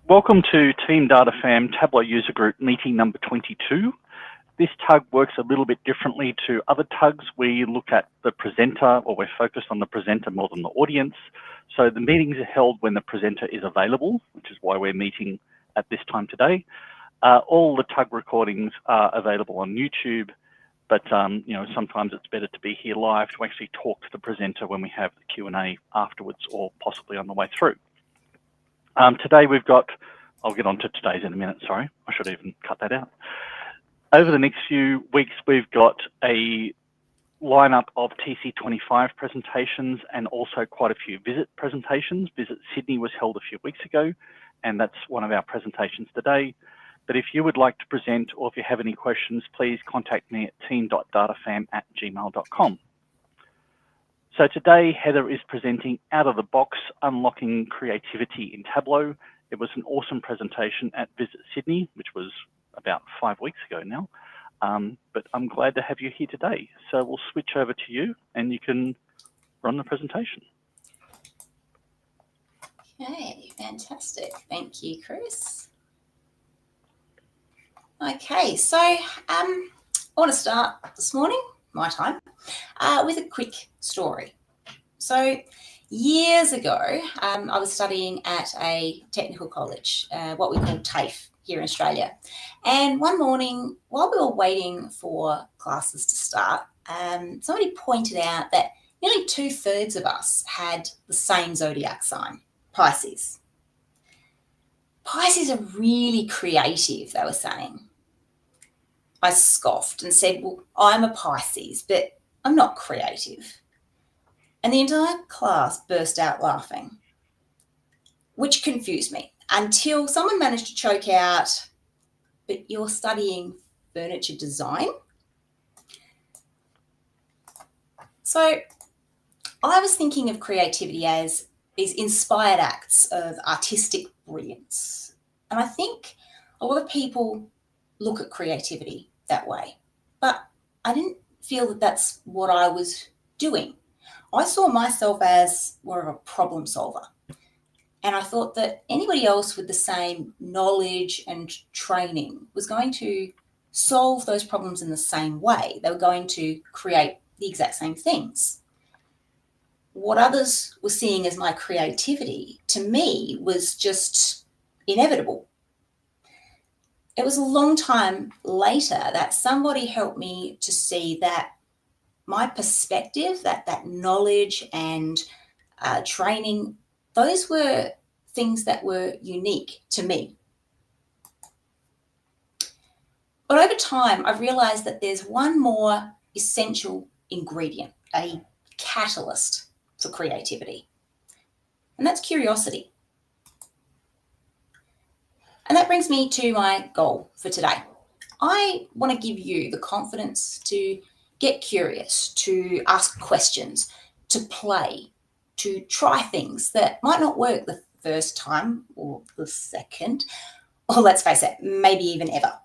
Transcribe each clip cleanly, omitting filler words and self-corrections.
Welcome to Team DataFam Tableau User Group meeting number 22. This tug works a little bit differently to other tugs. We look at the presenter, or we're focused on the presenter more than the audience. So the meetings are held when the presenter is available, which is why we're meeting at this time today. All the tug recordings are available on YouTube, but sometimes it's better to be here live to actually talk to the presenter when we have the Q&A afterwards or possibly on the way through. Today we've got, I'll get on to today's in a minute, sorry, I should even cut that out. Over the next few weeks, we've got a lineup of TC25 presentations and also quite a few visit presentations. Visit Sydney was held a few weeks ago, and that's one of our presentations today. But if you would like to present or if you have any questions, please contact me at team.datafam@gmail.com. So today, Heather is presenting Out of the Box, Unlocking Creativity in Tableau. It was an awesome presentation at Visit Sydney, which was about 5 weeks ago now. But I'm glad to have you here today. So we'll switch over to you and you can run the presentation. Okay, fantastic. Thank you, Chris. Okay, so I want to start this morning, my time, with a quick story. So years ago, I was studying at a technical college, what we call TAFE here in Australia. And one morning, while we were waiting for classes to start, somebody pointed out that nearly 2/3 of us had the same zodiac sign, Pisces. Pisces are really creative, they were saying. I scoffed and said, well, I'm a Pisces, but I'm not creative. And the entire class burst out laughing, which confused me until someone managed to choke out, but you're studying furniture design? So I was thinking of creativity as these inspired acts of artistic brilliance. And I think a lot of people look at creativity that way, but I didn't feel that that's what I was doing. I saw myself as more of a problem solver. And I thought that anybody else with the same knowledge and training was going to solve those problems in the same way. They were going to create the exact same things. What others were seeing as my creativity, to me, was just inevitable. It was a long time later that somebody helped me to see that my perspective, that knowledge and training, those were things that were unique to me. But over time, I've realized that there's one more essential ingredient, a catalyst for creativity, and that's curiosity. And that brings me to my goal for today. I want to give you the confidence to get curious, to ask questions, to play, to try things that might not work the first time or the second, or let's face it, maybe even ever,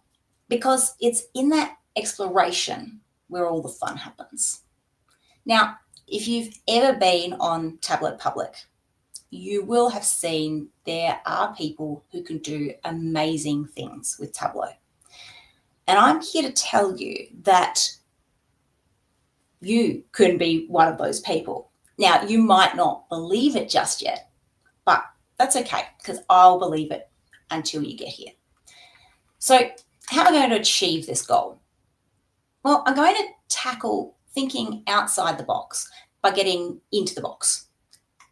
because it's in that exploration where all the fun happens. Now, if you've ever been on Tableau Public, you will have seen there are people who can do amazing things with Tableau. And I'm here to tell you that you can be one of those people. Now, you might not believe it just yet, but that's okay, because I'll believe it until you get here. So how am I going to achieve this goal? Well, I'm going to tackle thinking outside the box by getting into the box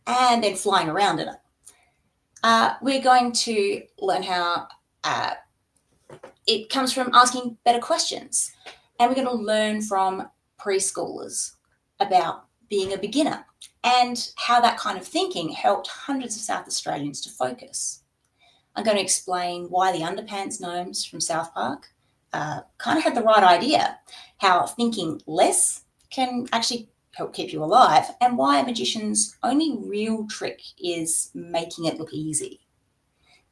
and then flying around in it. We're going to learn how it comes from asking better questions. And we're going to learn from preschoolers about being a beginner and how that kind of thinking helped hundreds of South Australians to focus. I'm going to explain why the underpants gnomes from South Park kind of had the right idea, how thinking less can actually help keep you alive, and why a magician's only real trick is making it look easy.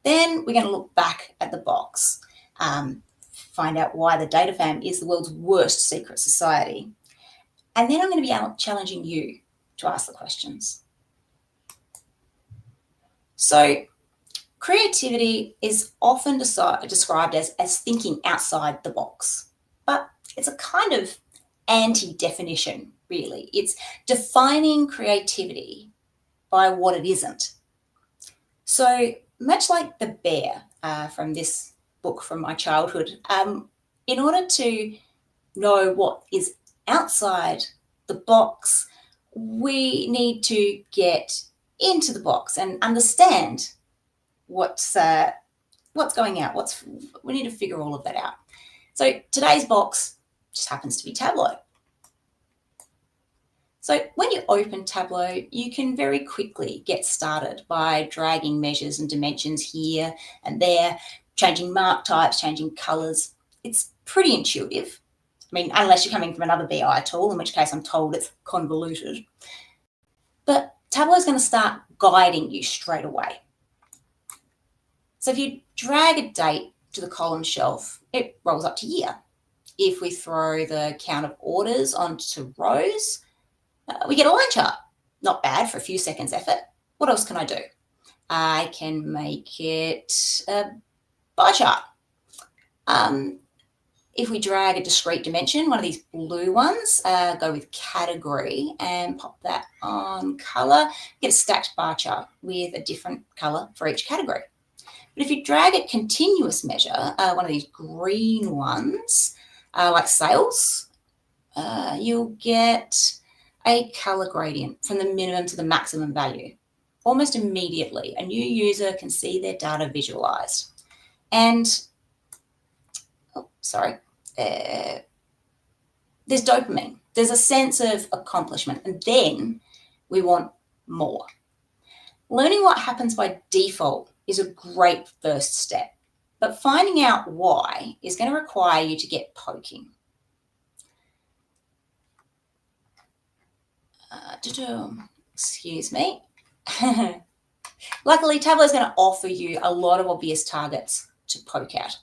Then we're going to look back at the box, find out why the DataFam is the world's worst secret society. And then I'm going to be challenging you to ask the questions. So Creativity is often described as thinking outside the box, but it's a kind of anti-definition, really. It's defining creativity by what it isn't. So much like the bear from this book from my childhood, in order to know what is outside the box, we need to get into the box and understand what's going out. We need to figure all of that out. So today's box just happens to be Tableau. So when you open Tableau, you can very quickly get started by dragging measures and dimensions here and there, changing mark types, changing colors. It's pretty intuitive. I mean, unless you're coming from another BI tool, in which case I'm told it's convoluted. But Tableau is going to start guiding you straight away. So if you drag a date to the column shelf, it rolls up to year. If we throw the count of orders onto rows, we get a line chart. Not bad for a few seconds effort. What else can I do? I can make it a bar chart. If we drag a discrete dimension, one of these blue ones, go with category and pop that on color, get a stacked bar chart with a different color for each category. But if you drag a continuous measure, one of these green ones, like sales, you'll get a color gradient from the minimum to the maximum value. Almost immediately, a new user can see their data visualized. And, there's dopamine. There's a sense of accomplishment, and then we want more. Learning what happens by default is a great first step, but finding out why is going to require you to get poking. Excuse me. Luckily, Tableau is going to offer you a lot of obvious targets to poke at.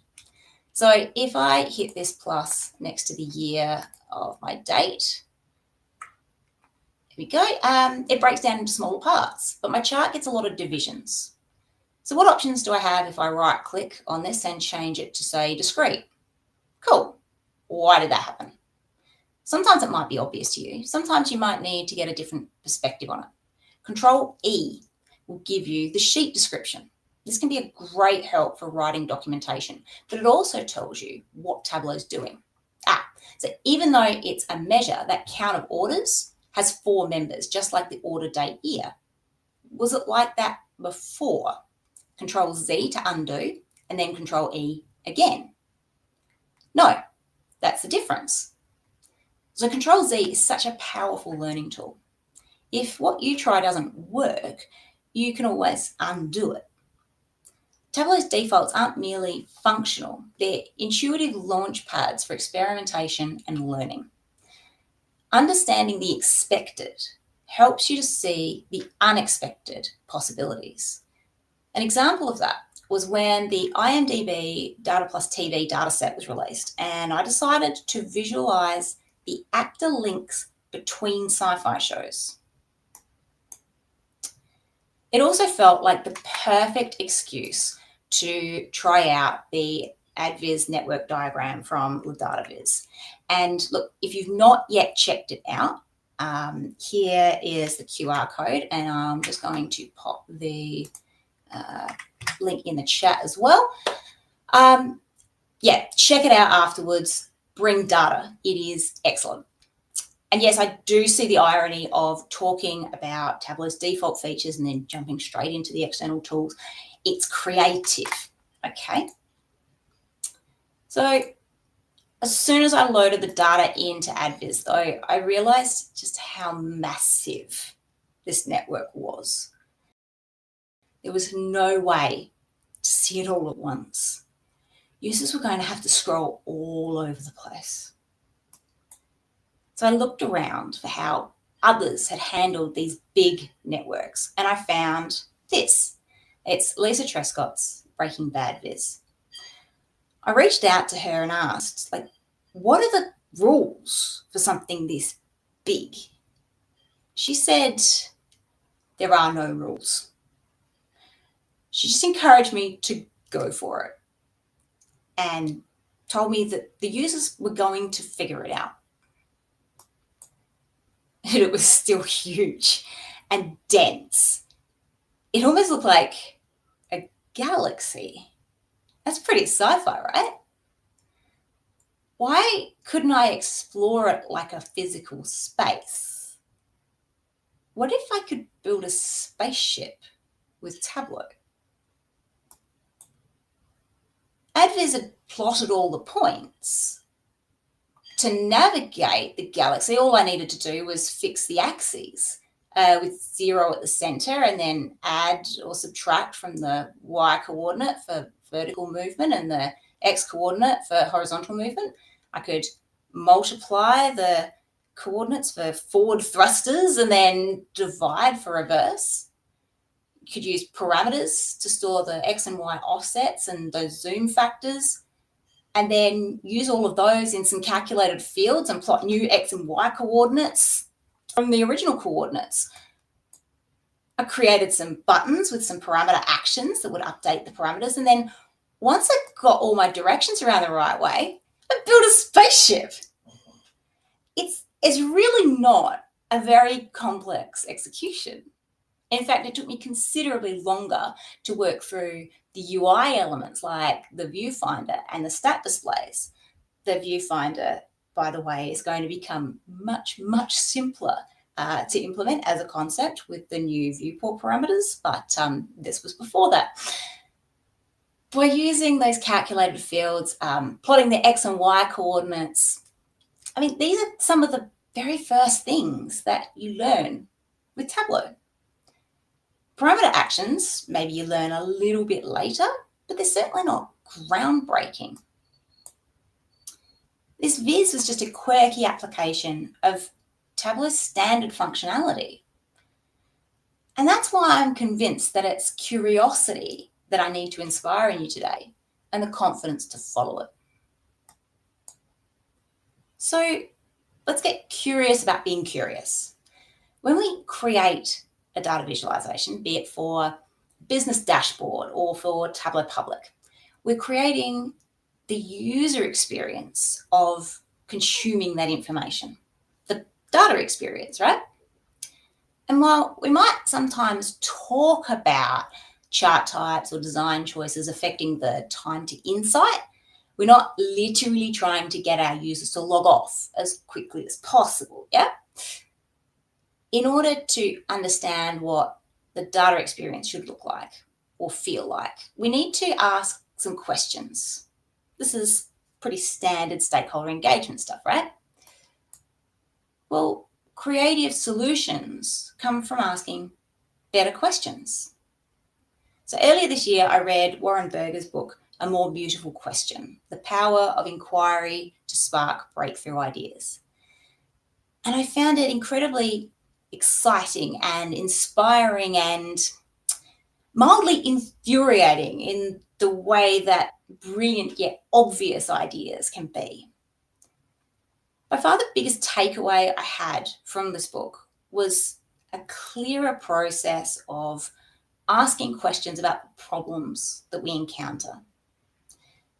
So if I hit this plus next to the year of my date, here we go, it breaks down into smaller parts, but my chart gets a lot of divisions. So what options do I have if I right click on this and change it to say discrete? Cool. Why did that happen? Sometimes it might be obvious to you. Sometimes you might need to get a different perspective on it. Control E will give you the sheet description. This can be a great help for writing documentation, but it also tells you what Tableau is doing. So even though it's a measure, that count of orders has 4 members, just like the order date year. Was it like that before? Control Z to undo, and then Control E again. No, that's the difference. So Control Z is such a powerful learning tool. If what you try doesn't work, you can always undo it. Tableau's defaults aren't merely functional, they're intuitive launch pads for experimentation and learning. Understanding the expected helps you to see the unexpected possibilities. An example of that was when the IMDb Data plus TV dataset was released, and I decided to visualize the actor links between sci-fi shows. It also felt like the perfect excuse to try out the AdViz network diagram from DataViz. And look, if you've not yet checked it out, here is the QR code, and I'm just going to pop the link in the chat as well. Yeah, check it out afterwards. Bring data. It is excellent. And yes, I do see the irony of talking about Tableau's default features and then jumping straight into the external tools. It's creative, okay? So as soon as I loaded the data into AdViz, though, I realized just how massive this network was. There was no way to see it all at once. Users were going to have to scroll all over the place. So I looked around for how others had handled these big networks, and I found this. It's Lisa Trescott's Breaking Bad Viz. I reached out to her and asked, what are the rules for something this big? She said, there are no rules. She just encouraged me to go for it and told me that the users were going to figure it out. And it was still huge and dense. It almost looked like a galaxy. That's pretty sci-fi, right? Why couldn't I explore it like a physical space? What if I could build a spaceship with Tableau? Adviz had plotted all the points. To navigate the galaxy, all I needed to do was fix the axes with 0 at the center and then add or subtract from the Y coordinate for vertical movement and the X coordinate for horizontal movement. I could multiply the coordinates for forward thrusters and then divide for reverse. You could use parameters to store the X and Y offsets and those zoom factors, and then use all of those in some calculated fields and plot new X and Y coordinates from the original coordinates. I created some buttons with some parameter actions that would update the parameters. And then once I got all my directions around the right way, I built a spaceship. It's really not a very complex execution. In fact, it took me considerably longer to work through the UI elements like the viewfinder and the stat displays. The viewfinder, by the way, is going to become much, much simpler to implement as a concept with the new viewport parameters, but this was before that. By using those calculated fields, plotting the X and Y coordinates, I mean, these are some of the very first things that you learn with Tableau. Parameter actions, maybe you learn a little bit later, but they're certainly not groundbreaking. This viz was just a quirky application of Tableau's standard functionality. And that's why I'm convinced that it's curiosity that I need to inspire in you today and the confidence to follow it. So let's get curious about being curious. When we create a data visualization, be it for business dashboard or for Tableau Public, we're creating the user experience of consuming that information, the data experience, right? And while we might sometimes talk about chart types or design choices affecting the time to insight, we're not literally trying to get our users to log off as quickly as possible, yeah? In order to understand what the data experience should look like or feel like, we need to ask some questions. This is pretty standard stakeholder engagement stuff, right? Well, creative solutions come from asking better questions. So earlier this year, I read Warren Berger's book, A More Beautiful Question, The Power of Inquiry to Spark Breakthrough Ideas. And I found it incredibly exciting and inspiring and mildly infuriating in the way that brilliant yet obvious ideas can be. By far the biggest takeaway I had from this book was a clearer process of asking questions about the problems that we encounter.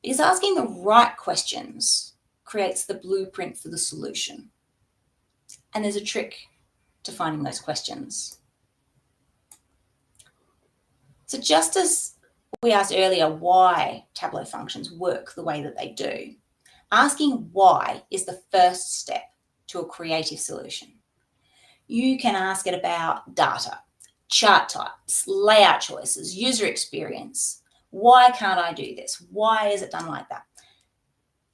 Because asking the right questions creates the blueprint for the solution. And there's a trick to finding those questions. So just as we asked earlier why Tableau functions work the way that they do, asking why is the first step to a creative solution. You can ask it about data, chart types, layout choices, user experience. Why can't I do this? Why is it done like that?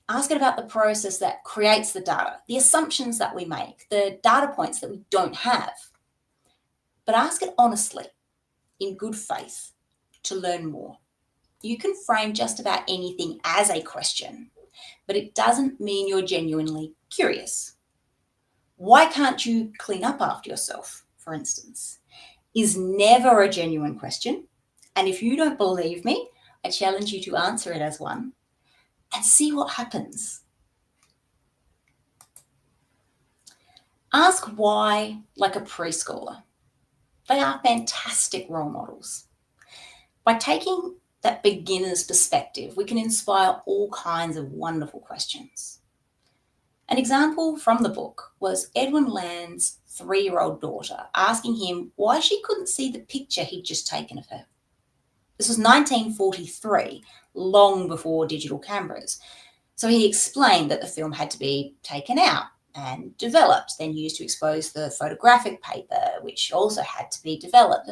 Ask it about the process that creates the data, the assumptions that we make, the data points that we don't have. But ask it honestly, in good faith, to learn more. You can frame just about anything as a question, but it doesn't mean you're genuinely curious. Why can't you clean up after yourself, for instance, is never a genuine question. And if you don't believe me, I challenge you to answer it as one and see what happens. Ask why like a preschooler. They are fantastic role models. By taking that beginner's perspective, we can inspire all kinds of wonderful questions. An example from the book was Edwin Land's 3-year-old daughter asking him why she couldn't see the picture he'd just taken of her. This was 1943, long before digital cameras. So he explained that the film had to be taken out and developed, then used to expose the photographic paper, which also had to be developed.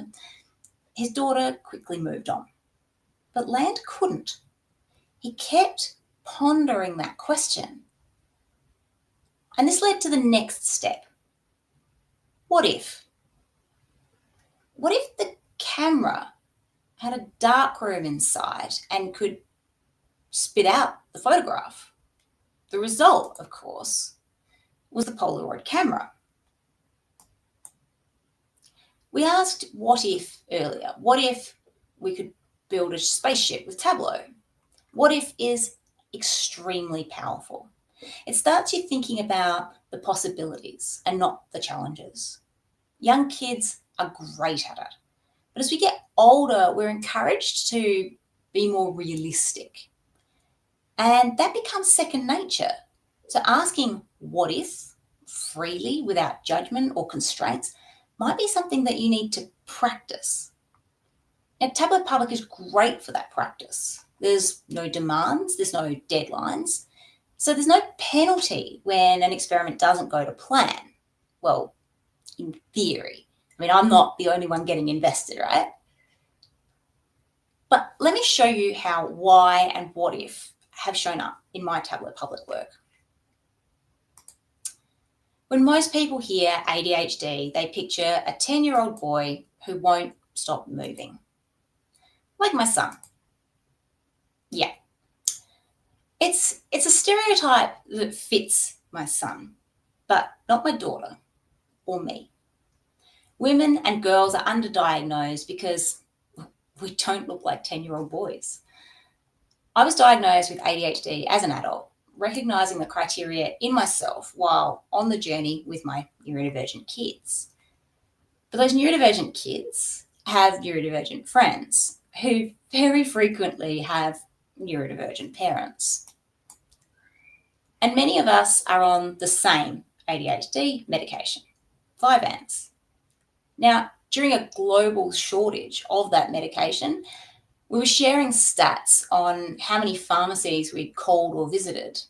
His daughter quickly moved on. But Land couldn't. He kept pondering that question. And this led to the next step. What if? What if the camera had a darkroom inside and could spit out the photograph? The result, of course, was the Polaroid camera. We asked what if earlier. What if we could build a spaceship with Tableau? What if is extremely powerful. It starts you thinking about the possibilities and not the challenges. Young kids are great at it. But as we get older, we're encouraged to be more realistic. And that becomes second nature. So asking what if freely without judgment or constraints might be something that you need to practice. And Tableau Public is great for that practice. There's no demands, there's no deadlines. So there's no penalty when an experiment doesn't go to plan. Well, in theory. I mean, I'm not the only one getting invested, right? But let me show you how why and what if have shown up in my Tableau Public work. When most people hear ADHD, they picture a 10-year-old boy who won't stop moving. Like my son. Yeah. It's a stereotype that fits my son, but not my daughter or me. Women and girls are underdiagnosed because we don't look like 10-year-old boys. I was diagnosed with ADHD as an adult, recognizing the criteria in myself while on the journey with my neurodivergent kids. But those neurodivergent kids have neurodivergent friends who very frequently have neurodivergent parents. And many of us are on the same ADHD medication, Vyvanse. Now, during a global shortage of that medication, we were sharing stats on how many pharmacies we'd called or visited,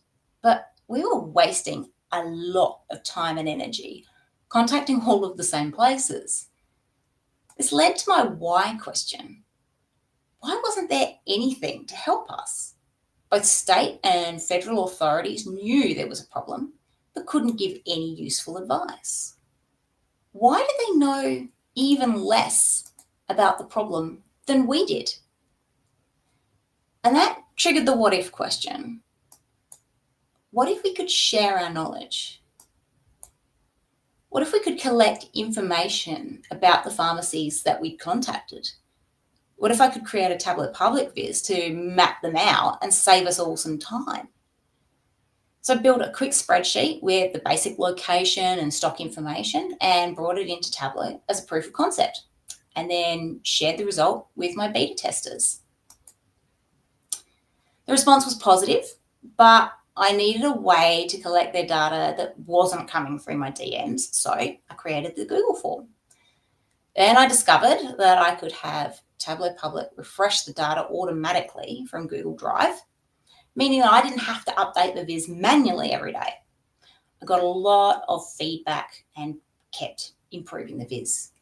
but we were wasting a lot of time and energy contacting all of the same places. This led to my why question. Why wasn't there anything to help us? Both state and federal authorities knew there was a problem, but couldn't give any useful advice. Why did they know even less about the problem than we did? And that triggered the what if question. What if we could share our knowledge? What if we could collect information about the pharmacies that we'd contacted? What if I could create a Tableau Public viz to map them out and save us all some time? So I built a quick spreadsheet with the basic location and stock information and brought it into Tableau as a proof of concept, and then shared the result with my beta testers. The response was positive, but I needed a way to collect their data that wasn't coming through my DMs, so I created the Google form. Then I discovered that I could have Tableau Public refresh the data automatically from Google Drive, meaning that I didn't have to update the viz manually every day. I got a lot of feedback and kept improving the viz.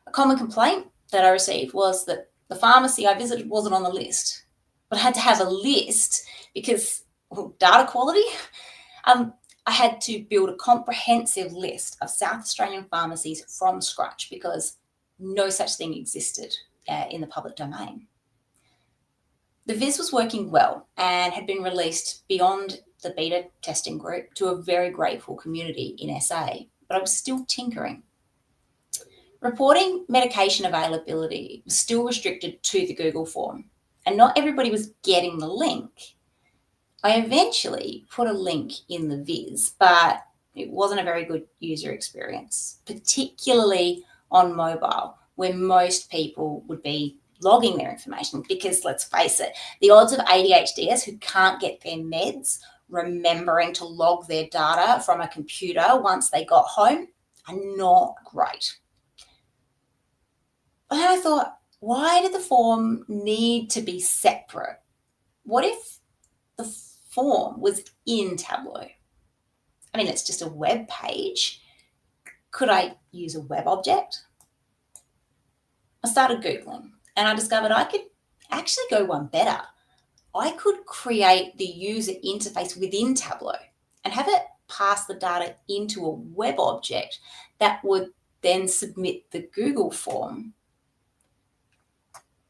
A common complaint that I received was that the pharmacy I visited wasn't on the list, but I had to have a list because data quality. I had to build a comprehensive list of South Australian pharmacies from scratch because no such thing existed in the public domain. The viz was working well and had been released beyond the beta testing group to a very grateful community in SA, but I was still tinkering. Reporting medication availability was still restricted to the Google form, and not everybody was getting the link. I eventually put a link in the viz, but it wasn't a very good user experience, particularly on mobile, where most people would be logging their information, because let's face it, the odds of ADHDers who can't get their meds remembering to log their data from a computer once they got home are not great. But then I thought, why did the form need to be separate? What if the form was in Tableau? I mean, it's just a web page. Could I use a web object? I started Googling and I discovered I could actually go one better. I could create the user interface within Tableau and have it pass the data into a web object that would then submit the Google form.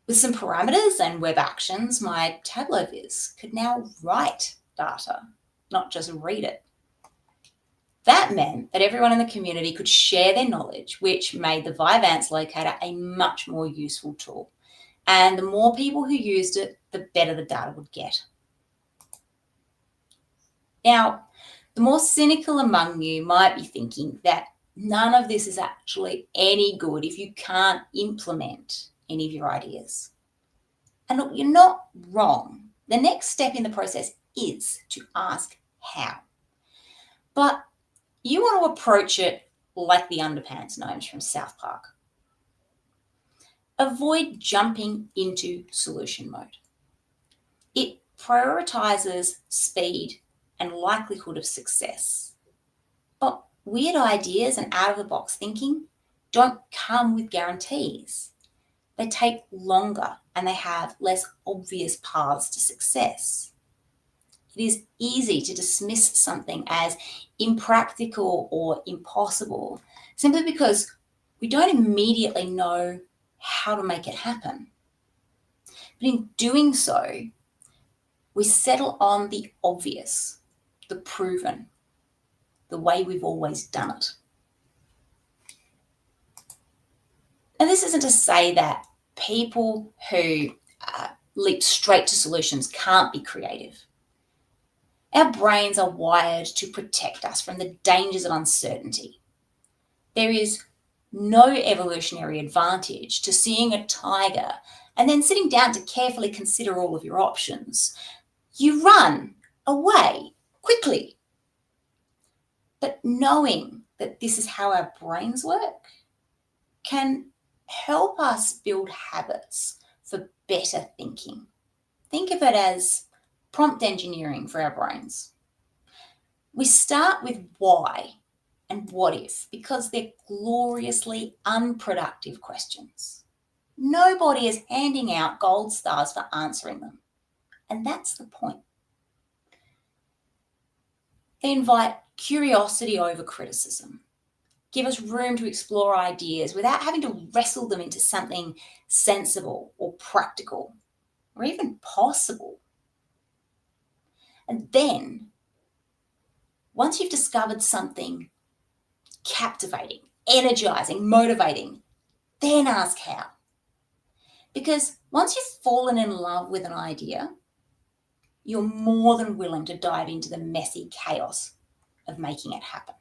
With some parameters and web actions, my Tableau viz could now write data, not just read it. That meant that everyone in the community could share their knowledge, which made the Vyvanse Locator a much more useful tool. And the more people who used it, the better the data would get. Now, the more cynical among you might be thinking that none of this is actually any good if you can't implement any of your ideas. And look, you're not wrong. The next step in the process is to ask how. But you want to approach it like the underpants gnomes from South Park. Avoid jumping into solution mode. It prioritizes speed and likelihood of success. But weird ideas and out-of-the-box thinking don't come with guarantees. They take longer and they have less obvious paths to success. It is easy to dismiss something as impractical or impossible simply because we don't immediately know how to make it happen. But in doing so, we settle on the obvious, the proven, the way we've always done it. And this isn't to say that people who leap straight to solutions can't be creative. Our brains are wired to protect us from the dangers of uncertainty. There is no evolutionary advantage to seeing a tiger and then sitting down to carefully consider all of your options. You run away quickly. But knowing that this is how our brains work can help us build habits for better thinking. Think of it as prompt engineering for our brains. We start with why and what if because they're gloriously unproductive questions. Nobody is handing out gold stars for answering them. And that's the point. They invite curiosity over criticism, give us room to explore ideas without having to wrestle them into something sensible or practical or even possible. And then, once you've discovered something captivating, energizing, motivating, then ask how. Because once you've fallen in love with an idea, you're more than willing to dive into the messy chaos of making it happen.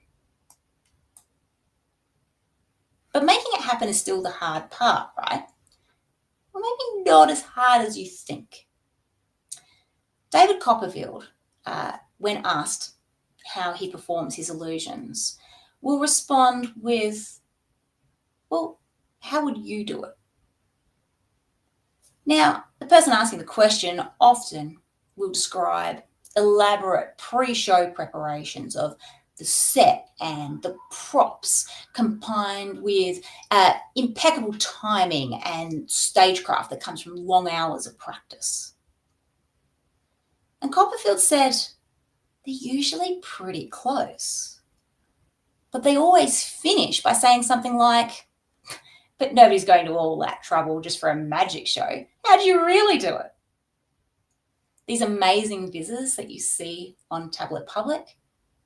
But making it happen is still the hard part, right? Well, maybe not as hard as you think. David Copperfield, when asked how he performs his illusions, will respond with, well, how would you do it? Now, the person asking the question often will describe elaborate pre-show preparations of the set and the props combined with impeccable timing and stagecraft that comes from long hours of practice. And Copperfield said they're usually pretty close, but they always finish by saying something like, but nobody's going to all that trouble just for a magic show. How do you really do it? These amazing vizzes that you see on Tableau Public,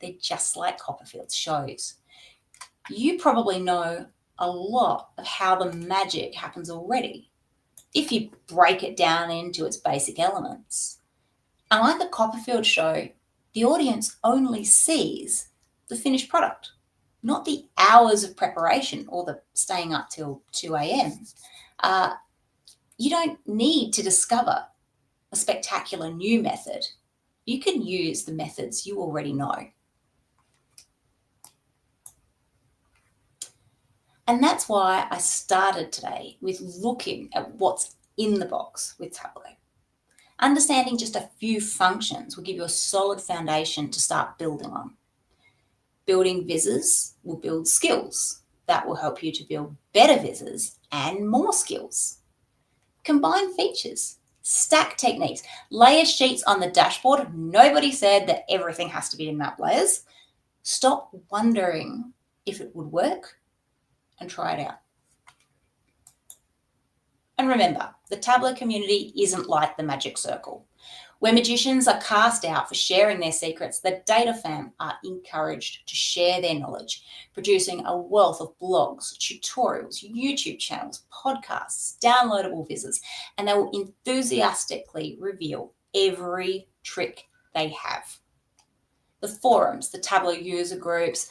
they're just like Copperfield's shows. You probably know a lot of how the magic happens already, if you break it down into its basic elements. Unlike the Copperfield show, the audience only sees the finished product, not the hours of preparation or the staying up till 2 a.m. you don't need to discover a spectacular new method. You can use the methods you already know. And that's why I started today with looking at what's in the box with Tableau. Understanding just a few functions will give you a solid foundation to start building on. Building vizzes will build skills. That will help you to build better vizzes and more skills. Combine features, stack techniques, layer sheets on the dashboard. Nobody said that everything has to be in map layers. Stop wondering if it would work and try it out. And remember, the Tableau community isn't like the magic circle. Where magicians are cast out for sharing their secrets, the DataFam are encouraged to share their knowledge, producing a wealth of blogs, tutorials, YouTube channels, podcasts, downloadable vizzes, and they will enthusiastically reveal every trick they have. The forums, the Tableau user groups,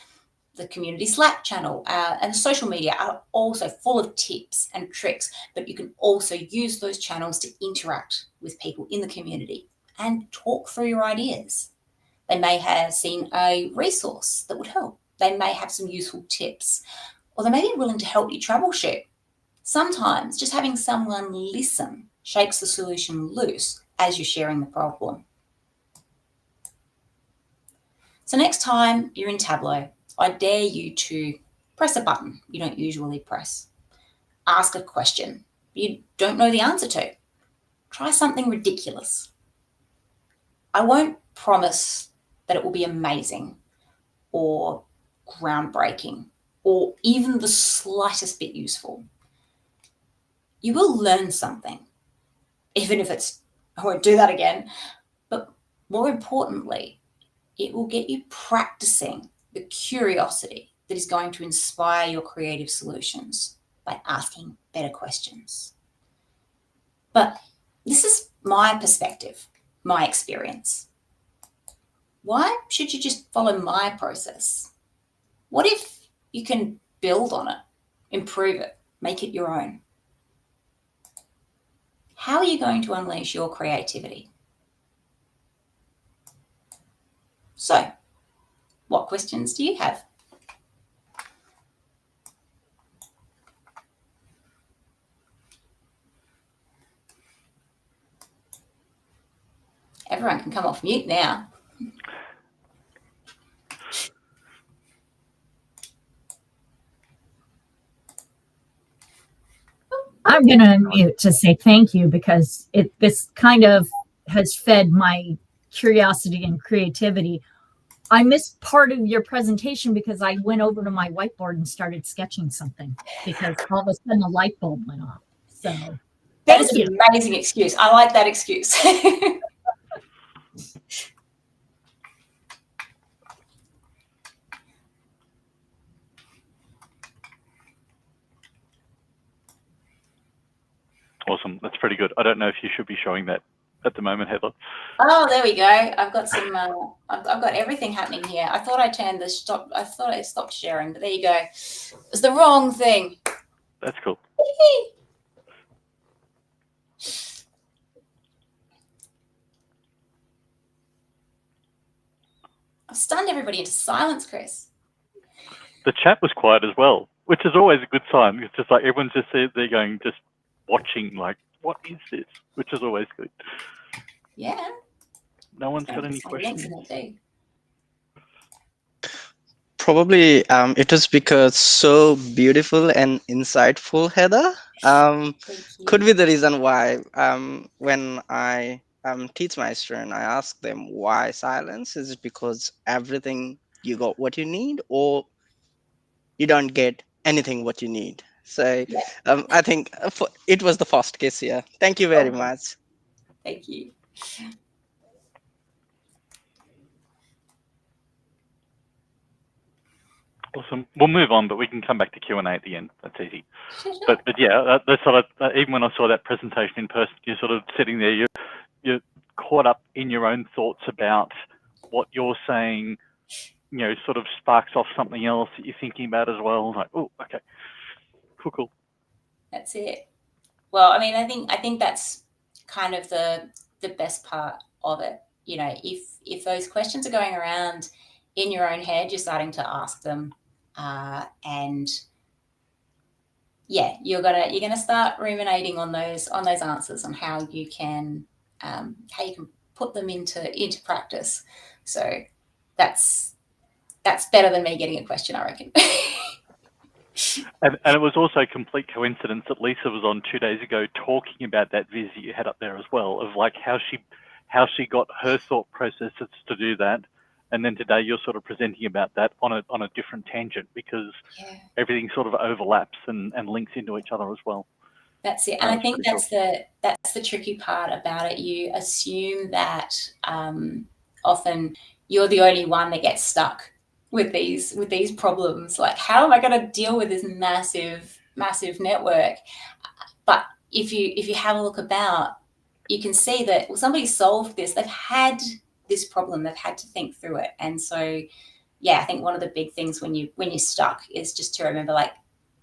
the community Slack channel and social media are also full of tips and tricks, but you can also use those channels to interact with people in the community and talk through your ideas. They may have seen a resource that would help. They may have some useful tips, or they may be willing to help you troubleshoot. Sometimes just having someone listen shakes the solution loose as you're sharing the problem. So next time you're in Tableau, I dare you to press a button you don't usually press. Ask a question you don't know the answer to. Try something ridiculous. I won't promise that it will be amazing or groundbreaking or even the slightest bit useful. You will learn something, even if it's, I won't do that again, but more importantly, it will get you practicing the curiosity that is going to inspire your creative solutions by asking better questions. But this is my perspective, my experience. Why should you just follow my process? What if you can build on it, improve it, make it your own? How are you going to unleash your creativity? So, what questions do you have? Everyone can come off mute now. I'm going to unmute to say thank you because this kind of has fed my curiosity and creativity. I missed part of your presentation because I went over to my whiteboard and started sketching something because all of a sudden a light bulb went off. So that is an amazing excuse. I like that excuse. Awesome. That's pretty good. I don't know if you should be showing that at the moment, Heather. Oh, there we go. I've got some. I've got everything happening here. I thought I turned the stop. I thought I stopped sharing, but there you go. It's the wrong thing. That's cool. I've stunned everybody into silence, Chris. The chat was quiet as well, which is always a good sign. It's just like everyone's just there going, just watching, like, what is this? Which is always good. Yeah. No one's got any questions. Probably it was because so beautiful and insightful, Heather. Could be the reason why when I teach my student, I ask them why silence. Is it because everything you got what you need, or you don't get anything what you need? So yeah. I think it was the first case here. Thank you very much. Thank you. Awesome. We'll move on, but we can come back to Q&A at the end. That's easy. Sure. But yeah, that's sort of, even when I saw that presentation in person, you're sort of sitting there, you're caught up in your own thoughts about what you're saying, you know, sort of sparks off something else that you're thinking about as well. Like, oh, okay, cool. That's it. Well, I mean, I think that's kind of the best part of it. You know, if those questions are going around in your own head, you're starting to ask them, and yeah, you're gonna start ruminating on those answers, on how you can put them into practice. So that's better than me getting a question, I reckon. And it was also a complete coincidence that Lisa was on 2 days ago talking about that viz that you had up there as well, of like how she got her thought processes to do that. And then today you're sort of presenting about that on a different tangent, because everything sort of overlaps and links into each other as well. That's it. And I think that's the tricky part about it. You assume that often you're the only one that gets stuck with these problems. Like, how am I going to deal with this massive network? But if you have a look about, you can see that, well, somebody solved this. They've had this problem. They've had to think through it. And so, yeah, I think one of the big things when you're stuck is just to remember, like,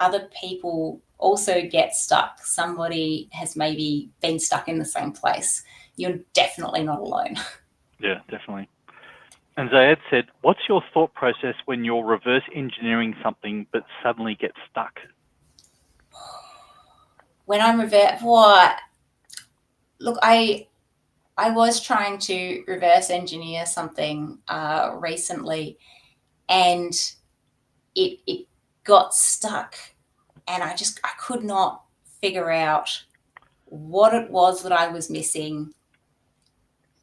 other people also get stuck. Somebody has maybe been stuck in the same place. You're definitely not alone. Yeah, definitely. And Zayed said, what's your thought process when you're reverse engineering something but suddenly get stuck? When I'm look, I was trying to reverse engineer something recently, and it got stuck, and I could not figure out what it was that I was missing,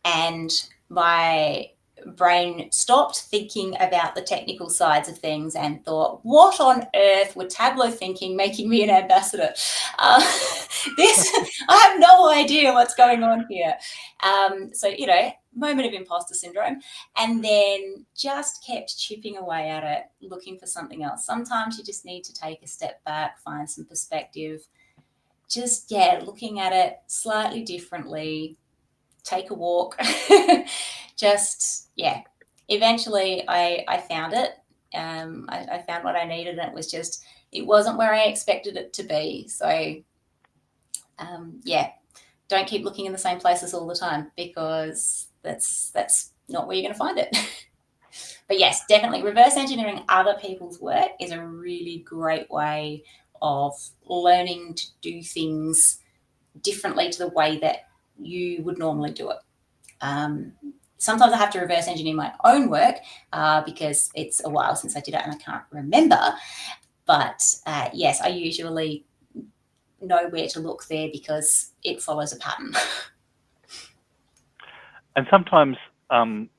and my brain stopped thinking about the technical sides of things and thought, what on earth were Tableau thinking, making me an ambassador? I have no idea what's going on here. So, you know, moment of imposter syndrome, and then just kept chipping away at it, looking for something else. Sometimes you just need to take a step back, find some perspective, just, looking at it slightly differently, take a walk. Eventually I found it. I found what I needed, and it wasn't where I expected it to be. So don't keep looking in the same places all the time, because that's not where you're going to find it. But yes, definitely reverse engineering other people's work is a really great way of learning to do things differently to the way that you would normally do it. Sometimes I have to reverse engineer my own work because it's a while since I did it and I can't remember. But yes, I usually know where to look there because it follows a pattern. And sometimes,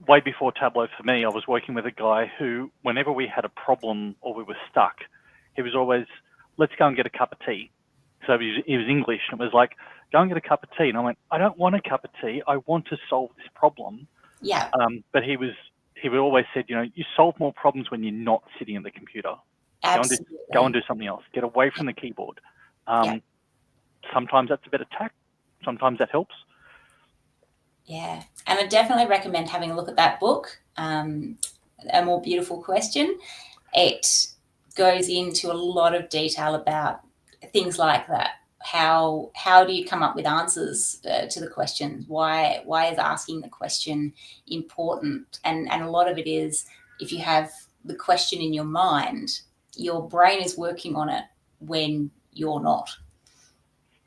way before Tableau for me, I was working with a guy who, whenever we had a problem or we were stuck, he was always, let's go and get a cup of tea. So he was English, and it was like, go and get a cup of tea. And I went, I don't want a cup of tea. I want to solve this problem. Yeah. But he would always said, you know, you solve more problems when you're not sitting at the computer. Absolutely. Go and do something else. Get away from the keyboard. Sometimes that's a better tack. Sometimes that helps. Yeah. And I definitely recommend having a look at that book, A More Beautiful Question. It goes into a lot of detail about things like that. How do you come up with answers to the questions? Why is asking the question important? And a lot of it is, if you have the question in your mind, your brain is working on it when you're not.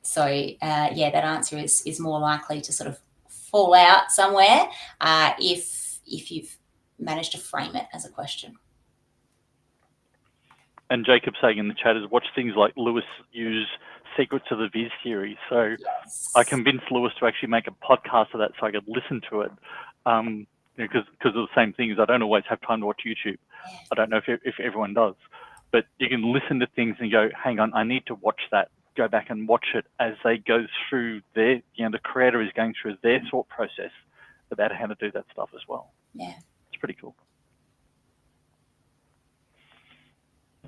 So that answer is more likely to sort of fall out somewhere if you've managed to frame it as a question. And Jacob saying in the chat is, watch things like Lewis use Secrets of the Viz series. So yes. I convinced Lewis to actually make a podcast of that so I could listen to it. Because of the same things, I don't always have time to watch YouTube. Yeah. I don't know if everyone does. But you can listen to things and go, hang on, I need to watch that. Go back and watch it as they go through the creator is going through their thought process about how to do that stuff as well. Yeah. It's pretty cool.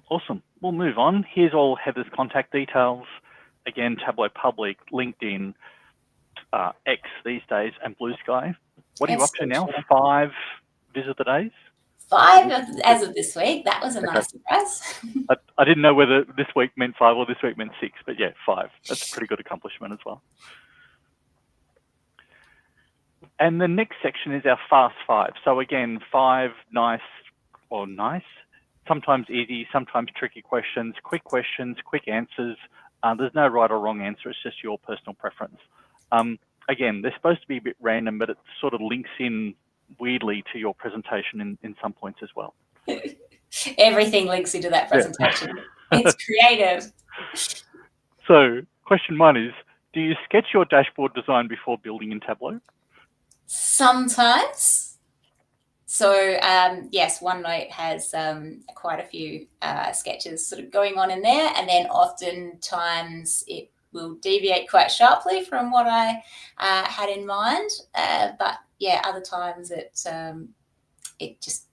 Awesome. We'll move on. Here's all Heather's contact details. Again, Tableau Public, LinkedIn, X these days, and Blue Sky. What are you up to now? 5 visitor days? 5 as of this week. That was a nice surprise. I didn't know whether this week meant 5 or this week meant 6, but yeah, 5. That's a pretty good accomplishment as well. And the next section is our fast 5. So again, 5 nice, sometimes easy, sometimes tricky questions, quick answers. There's no right or wrong answer. It's just your personal preference. Again, they're supposed to be a bit random, but it sort of links in weirdly to your presentation in some points as well. Everything links into that presentation. Yeah. It's creative. So question 1 is, do you sketch your dashboard design before building in Tableau? Sometimes. So yes, OneNote has quite a few sketches sort of going on in there, and then oftentimes it will deviate quite sharply from what I had in mind. But yeah, other times it just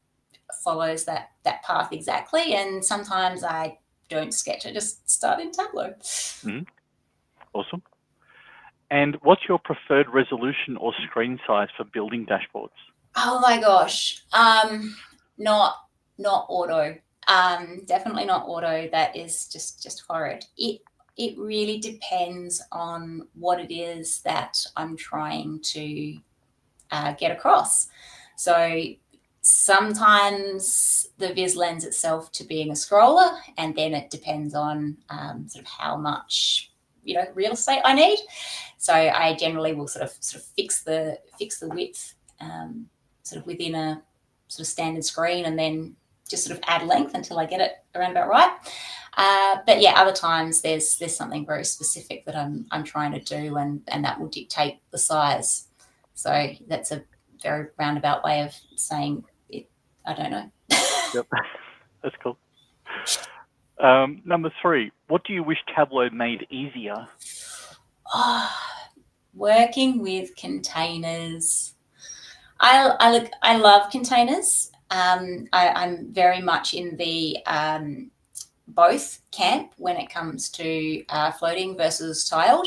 follows that path exactly, and sometimes I don't sketch. I just start in Tableau. Mm-hmm. Awesome. And what's your preferred resolution or screen size for building dashboards? Oh my gosh, not auto. Definitely not auto. That is just horrid. It really depends on what it is that I'm trying to get across. So sometimes the viz lends itself to being a scroller, and then it depends on sort of how much real estate I need. So I generally will sort of fix the width sort of within a sort of standard screen, and then just sort of add length until I get it around about right. But yeah, other times there's something very specific that I'm trying to do, and that will dictate the size. So that's a very roundabout way of saying it. I don't know. Yep, that's cool. Number 3, what do you wish Tableau made easier? Working with containers. I love containers. I'm very much in the both camp when it comes to floating versus tiled.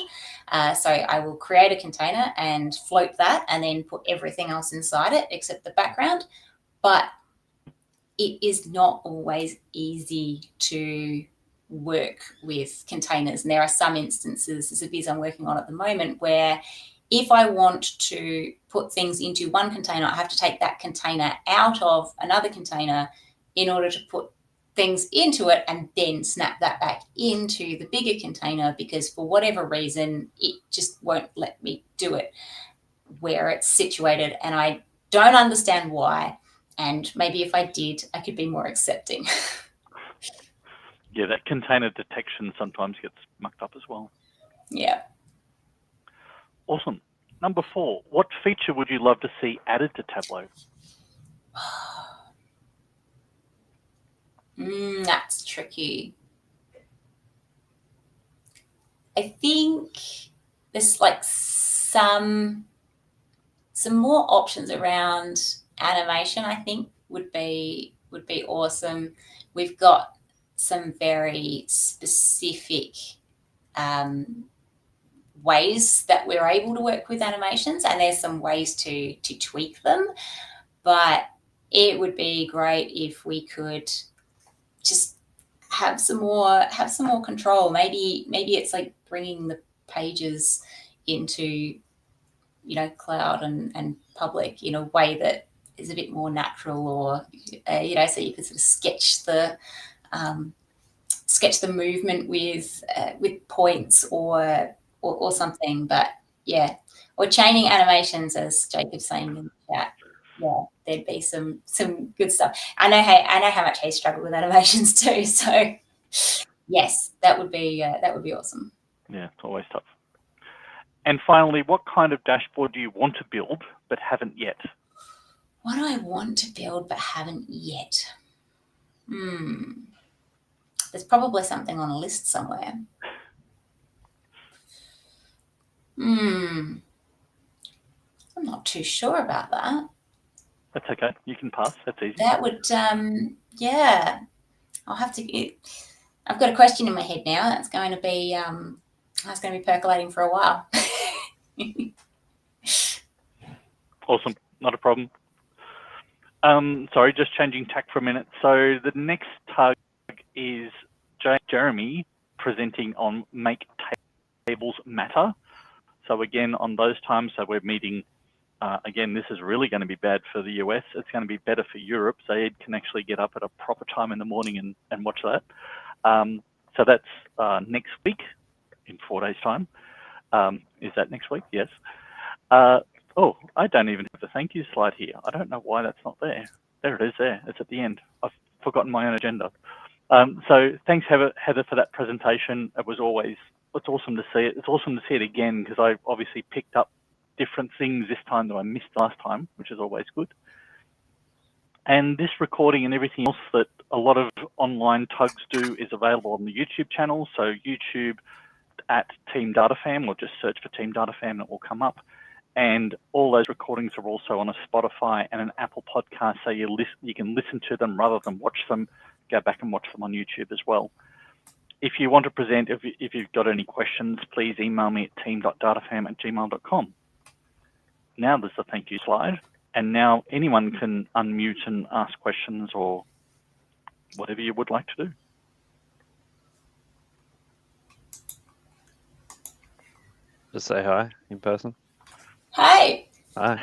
So I will create a container and float that, and then put everything else inside it except the background. But it is not always easy to work with containers. And there are some instances, there's a viz I'm working on at the moment, where if I want to put things into one container, I have to take that container out of another container in order to put things into it, and then snap that back into the bigger container, because for whatever reason, it just won't let me do it where it's situated. And I don't understand why. And maybe if I did, I could be more accepting. Yeah, that container detection sometimes gets mucked up as well. Yeah. Awesome. Number 4, what feature would you love to see added to Tableau? That's tricky. I think there's like some more options around animation. I think would be awesome. We've got some very specific ways that we're able to work with animations, and there's some ways to tweak them. But it would be great if we could just have some more control. Maybe it's like bringing the pages into cloud and public in a way that is a bit more natural, or so you could sort of sketch the movement with points or something. But yeah, or chaining animations, as Jacob's saying in the chat. Yeah, there'd be some good stuff. I know how much he struggled with animations too. So yes, that would be awesome. Yeah, it's always tough. And finally, what kind of dashboard do you want to build but haven't yet? What do I want to build but haven't yet? There's probably something on a list somewhere. I'm not too sure about that. That's okay. You can pass. That's easy. That would, yeah. I'll have to. I've got a question in my head now. That's going to be percolating for a while. Awesome. Not a problem. Sorry, just changing tack for a minute. So the next tug is Jeremy presenting on Make Tables Matter. So again, on those times, so we're meeting, again, this is really going to be bad for the US. It's going to be better for Europe. So Ed can actually get up at a proper time in the morning and watch that. So that's next week in 4 days' time. Is that next week? Yes. Oh, I don't even have the thank you slide here. I don't know why that's not there. There it is there. It's at the end. I've forgotten my own agenda. So thanks, Heather, for that presentation. It's awesome to see it. It's awesome to see it again because I obviously picked up different things this time that I missed last time, which is always good. And this recording and everything else that a lot of online tugs do is available on the YouTube channel. So YouTube at Team DataFam, or just search for Team DataFam and it will come up. And all those recordings are also on a Spotify and an Apple podcast, so you can listen to them rather than watch them. Go back and watch them on YouTube as well. If you want to present, if you've got any questions, please email me at team.datafam@gmail.com. Now there's the thank you slide, and now anyone can unmute and ask questions or whatever you would like to do. Just say hi in person. Hey. Hi.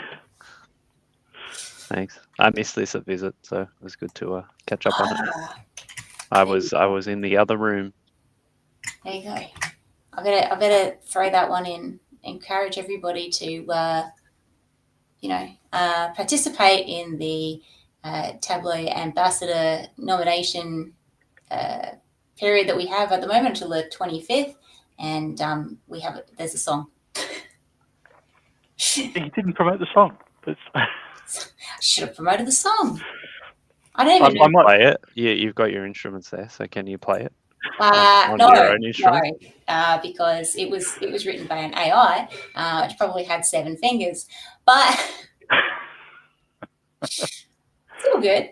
Thanks. I missed this at Visit, so it was good to catch up on it. I was in the other room. There you go. I better throw that one in. Encourage everybody to, participate in the Tableau Ambassador nomination period that we have at the moment until the 25th, and there's a song. You didn't promote the song. I should have promoted the song. I don't even know. I might play it. Yeah, you've got your instruments there, so can you play it? No, because it was written by an AI, which probably had 7 fingers, but it's all good.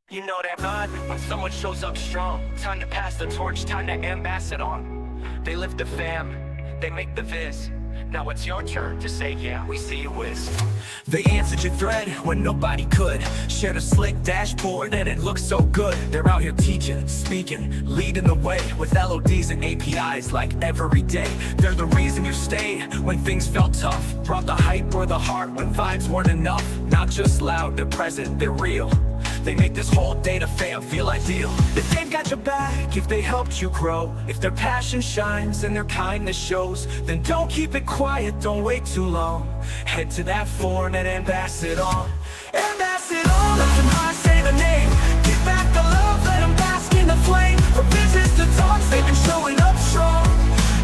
You know that God, when someone shows up strong, time to pass the torch, time to ambassador on. They lift the fam, they make the viz. Now it's your turn to say, yeah, we see you whiz. They answered your thread when nobody could. Shared a slick dashboard and it looks so good. They're out here teaching, speaking, leading the way with LODs and APIs like every day. They're the reason you stayed when things felt tough. Brought the hype or the heart when vibes weren't enough. Not just loud, they're present, they're real. They make this whole data fam feel ideal. If they've got your back, if they helped you grow, if their passion shines and their kindness shows, then don't keep it quiet, don't wait too long. Head to that forum and ambassador on. Ambassador on, let them high say the name. Give back the love, let them bask in the flame. From visits to talks, they've been showing up strong.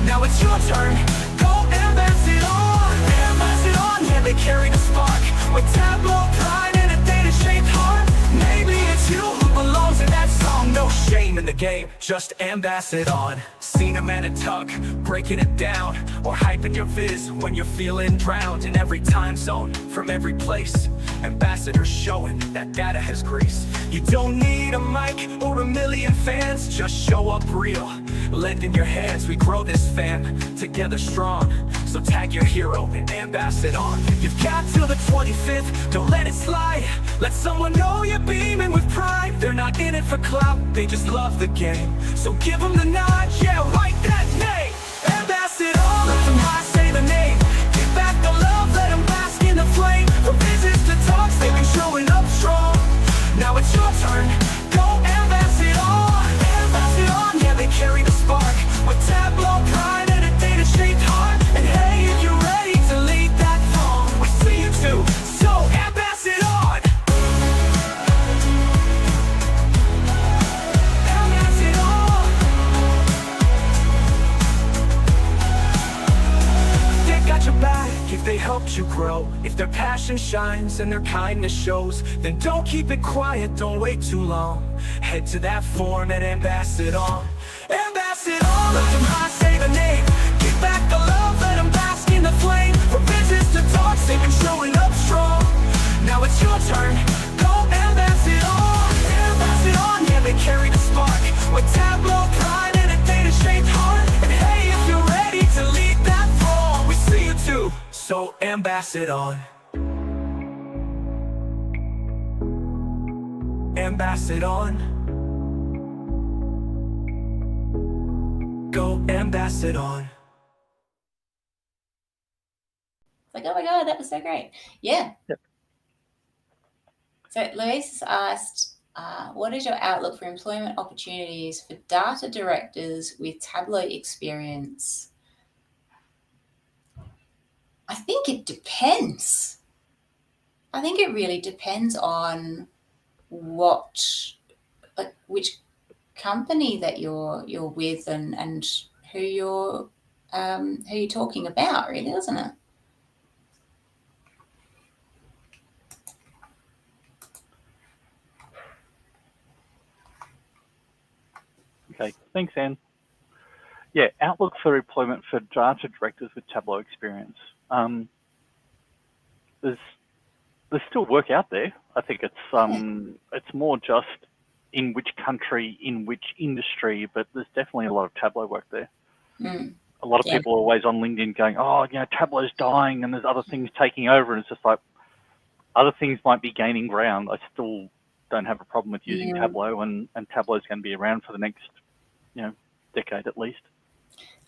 Now it's your turn, go ambassador on. Ambassador on, yeah, they carry the spark. With Tableau pride and a data-shaped heart. Maybe it's you who belongs in that song. No shame in the game, just ambassador on. Seen a man at Tug, breaking it down, or hyping your viz when you're feeling drowned. In every time zone, from every place, ambassadors showing that data has grace. You don't need a mic or a million fans, just show up real. Lend in your hands, we grow this fam together strong. So tag your hero and ambassador on. You've got till the 25th, don't let it slide. Let someone know you're beaming with pride. They're not in it for clout, they just love the game. So give them the nod, yeah, write that name. Ambassador, let them high say the name. Give back the love, let them bask in the flame. From visits to talks, they've been showing up strong. Now it's your turn, go ambassador. Ambassador, yeah, they carry the spark. With Tableau pride and a data-shaped heart. And hey, if you're ready to lead that throng, we see you too, so ambassador on. Ambassador. They got your back if they helped you grow. If their passion shines and their kindness shows, then don't keep it quiet, don't wait too long. Head to that forum and ambassador on. Ambassador, let them high say the name. Give back the love, let them bask in the flame. From visits to talks, they've been showing up strong. Now it's your turn, go ambassador. Ambassador, yeah, they carry the spark. With Tableau pride and a data-shaped heart. And hey, if you're ready to lead that throng, we see you too, so ambassador on. ambassador. Go ambassador. It's like, oh my God, that was so great. Yeah. Yep. So Louise has asked, what is your outlook for employment opportunities for data directors with Tableau experience? I think it depends. I think it really depends on which company that you're with and who you're talking about, really, isn't it? Okay, thanks, Anne. Yeah, outlook for employment for data directors with Tableau experience. There's still work out there. I think it's more just in which country, in which industry, but there's definitely a lot of Tableau work there. A lot of people are always on LinkedIn going, oh, you know, Tableau's dying and there's other things taking over. And it's just like, other things might be gaining ground. I still don't have a problem with using Tableau, and Tableau's going to be around for the next, decade at least.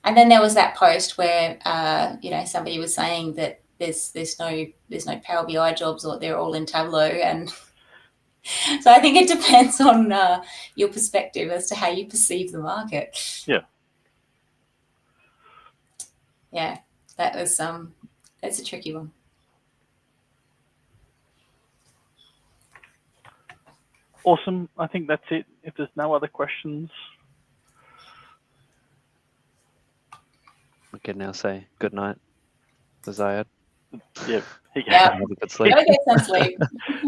And then there was that post where, somebody was saying that there's no Power BI jobs, or they're all in Tableau. And so I think it depends on your perspective as to how you perceive the market. Yeah. Yeah, that was that's a tricky one. Awesome. I think that's it. If there's no other questions. We can now say good night to Zayed. Yeah. He Have a good sleep. Go get some sleep.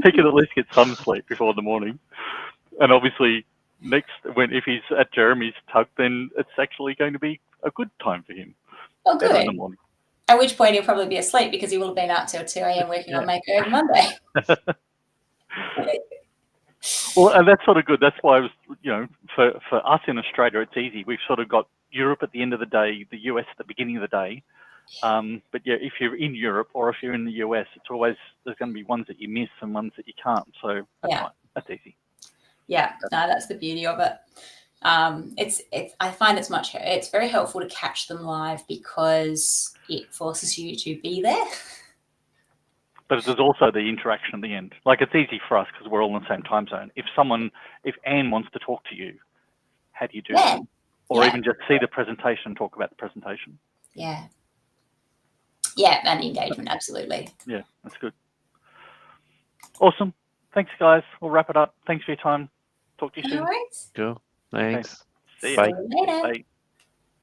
He can at least get some sleep before the morning. And obviously, if he's at Jeremy's tug, then it's actually going to be a good time for him. Oh, Better in good. the morning. At which point he'll probably be asleep because he will have been out till 2 a.m. working on Makeover Monday. Well, and that's sort of good. That's why I was, for us in Australia, it's easy. We've sort of got Europe at the end of the day, the US at the beginning of the day. But yeah, if you're in Europe or if you're in the US, it's always, there's going to be ones that you miss and ones that you can't. So that's fine. That's easy. Yeah, no, that's the beauty of it. I find it's very helpful to catch them live because it forces you to be there. But there's also the interaction at the end. Like, it's easy for us because we're all in the same time zone. If Anne wants to talk to you, how do you do that? Or even just see the presentation and talk about the presentation. Yeah. Yeah, and engagement, absolutely. Yeah, that's good. Awesome. Thanks, guys. We'll wrap it up. Thanks for your time. Talk to you soon. All right. Cool. Thanks. See you. Bye. See you later. Bye.